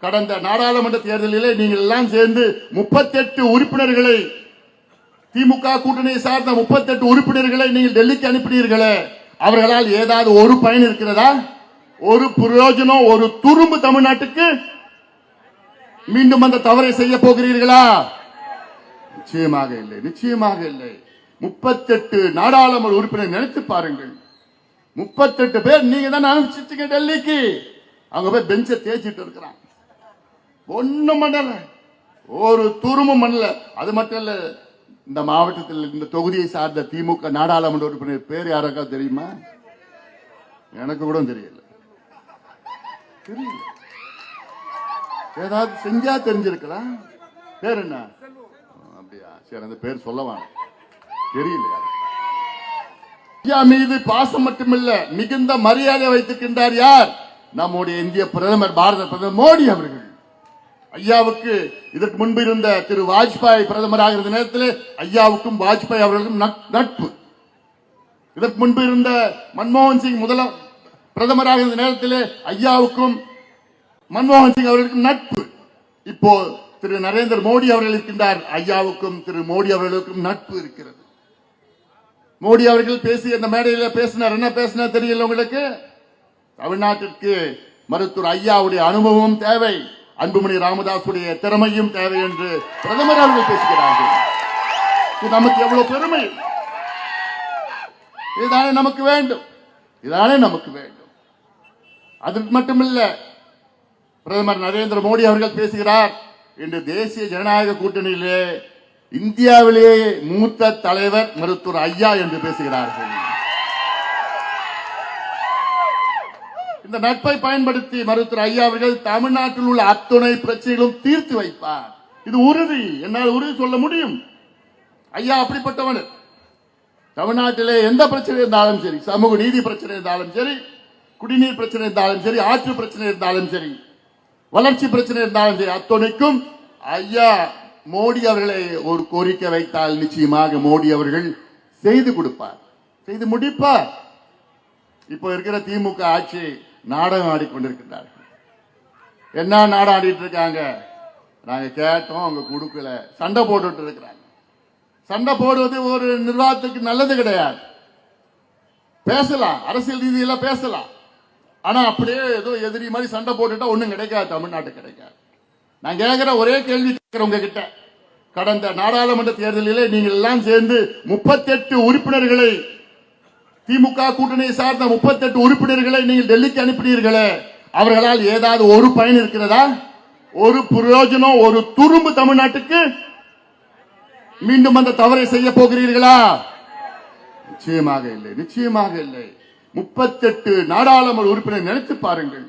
கடந்த நாடாளுமன்ற தேர்தலிலே நீங்கள் எல்லாம் சேர்ந்து 38 உறுப்பினர்களை திமுக கூட்டணியை சார்ந்த 38 உறுப்பினர்களை நீங்கள் டெல்லிக்கு அனுப்பினீர்களே, அவர்களால் ஏதாவது ஒரு பயன் இருக்கிறதா? ஒரு பிரயோஜனம், ஒரு துரும்பு தமிழ்நாட்டுக்கு? மீண்டும் அந்த தவறை செய்ய போகிறீர்களா? நிச்சயமாக இல்லை, நிச்சயமாக இல்லை. 38 நாடாளுமன்ற உறுப்பினர் நினைத்து பாருங்கள். 38 பேர் நீங்க தான் அனுப்பிச்சிட்டீங்க டெல்லிக்கு. அவங்க போய் பெஞ்சை தேய்ச்சிட்டு இருக்கிறாங்க. ஒண்ணும் பண்ணல, ஒரு துருமும் பண்ணல. அது மட்டும் இல்ல, இந்த மாவட்டத்தில் இந்த தொகுதியை சார்ந்த திமுக நாடாளுமன்ற உறுப்பினர் பேர் யாருக்கா தெரியுமா? எனக்கு கூட தெரியல. ஏதாவது செஞ்சா தெரிஞ்சிருக்கலாம். பேர் என்ன? அப்படியா? சரி, அந்த பேர் சொல்லவான தெரியல. ஐயா மீது பாசம் மட்டுமில்ல, மிகுந்த மரியாதை வைத்திருக்கின்றார் யார்? நம்முடைய இந்திய பிரதமர், பாரத பிரதமர் மோடி அவர்கள். ஐயாவுக்கு இதற்கு முன்பு இருந்த திரு வாஜ்பாய் பிரதமராக இருந்த நேரத்தில் ஐயாவுக்கும் வாஜ்பாய் அவர்களுக்கும் நட்பு. இதற்கு முன்பு இருந்த மன்மோகன் சிங் பிரதமராக இருந்த நேரத்தில் ஐயாவுக்கும் மன்மோகன் சிங் அவர்களுக்கும் நட்பு. இப்போ திரு நரேந்திர மோடி அவர்கள் இருக்கின்றார், ஐயாவுக்கும் திரு மோடி அவர்களுக்கும் நட்பு இருக்கிறது. மோடி அவர்கள் பேசிய அந்த மேடையில் பேசினார். என்ன பேசினார் தெரியல உங்களுக்கு? தமிழ்நாட்டிற்கு மருத்துவர் ஐயாவுடைய அனுபவம் தேவை, அன்புமணி ராமதாசுடைய திறமையும் தேவை என்று பிரதமர் அவர்கள் பேசுகிறார்கள். இது நமக்கு எவ்வளவு பெருமை! இதுதானே நமக்கு வேண்டும், இதுதானே நமக்கு வேண்டும். அதற்கு மட்டுமில்ல, பிரதமர் நரேந்திர மோடி அவர்கள் பேசுகிறார், இன்று தேசிய ஜனநாயக கூட்டணியிலே இந்தியாவிலேயே மூத்த தலைவர் மருத்துவர் ஐயா என்று பேசுகிறார்கள். இந்த நட்பை பயன்படுத்தி மருத்துவர் ஐயா அவர்கள் தமிழ்நாட்டில் உள்ள அத்துணை பிரச்சனைகளும் தீர்த்து வைப்பார். இது உறுதி, என்னால் உறுதி சொல்ல முடியும். ஐயா அப்படிப்பட்டவன். தமிழ்நாட்டிலே எந்த பிரச்சனை இருந்தாலும் சரி, சமூக நீதி பிரச்சனை இருந்தாலும் சரி, குடிநீர் பிரச்சனை இருந்தாலும் சரி, ஆற்று பிரச்சனை இருந்தாலும் சரி, வளர்ச்சி பிரச்சனை இருந்தாலும் சரி, அத்துணைக்கும் ஐயா மோடி அவர்களை ஒரு கோரிக்கை வைத்தால் நிச்சயமாக மோடி அவர்கள் செய்து கொடுப்பார், செய்து முடிப்பார். இப்போ இருக்கிற திமுக ஆட்சி நாடகம் ஆடிக்கொண்டிருக்கிறார்கள். என்ன நாடகம் ஆடிட்டு இருக்காங்க? நாங்க கேட்டோம், அவங்க கொடுக்கல, சண்டை போட்டு இருக்கிறாங்க. சண்டை போடுவது ஒரு நிர்வாகத்துக்கு நல்லது கிடையாது. பேசலாம், அரசியல் ரீதியில பேசலாம், ஆனா அப்படியே ஏதோ எதிரி மாதிரி சண்டை போட்டுட்டா ஒண்ணும் கிடைக்காது, தமிழ்நாட்டுக்கு கிடைக்காது. நான் கேட்கிற ஒரே கேள்வி உங்க கிட்ட, கடந்த நாடாளுமன்ற தேர்தலிலே நீங்கள் எல்லாம் சேர்ந்து 38 உறுப்பினர்களை திமுக கூட்டணியை சார்ந்த 38 உறுப்பினர்களை நீங்கள் டெல்லிக்கு அனுப்பினீர்களே, அவர்களால் ஏதாவது ஒரு பயன் இருக்கிறதா? ஒரு பிரயோஜனம், ஒரு துரும்பு தமிழ்நாட்டுக்கு? மீண்டும் அந்த தவறை செய்ய போகிறீர்களா? நிச்சயமாக இல்லை, நிச்சயமாக இல்லை. 38 நாடாளுமன்ற உறுப்பினர் நினைத்து பாருங்கள்.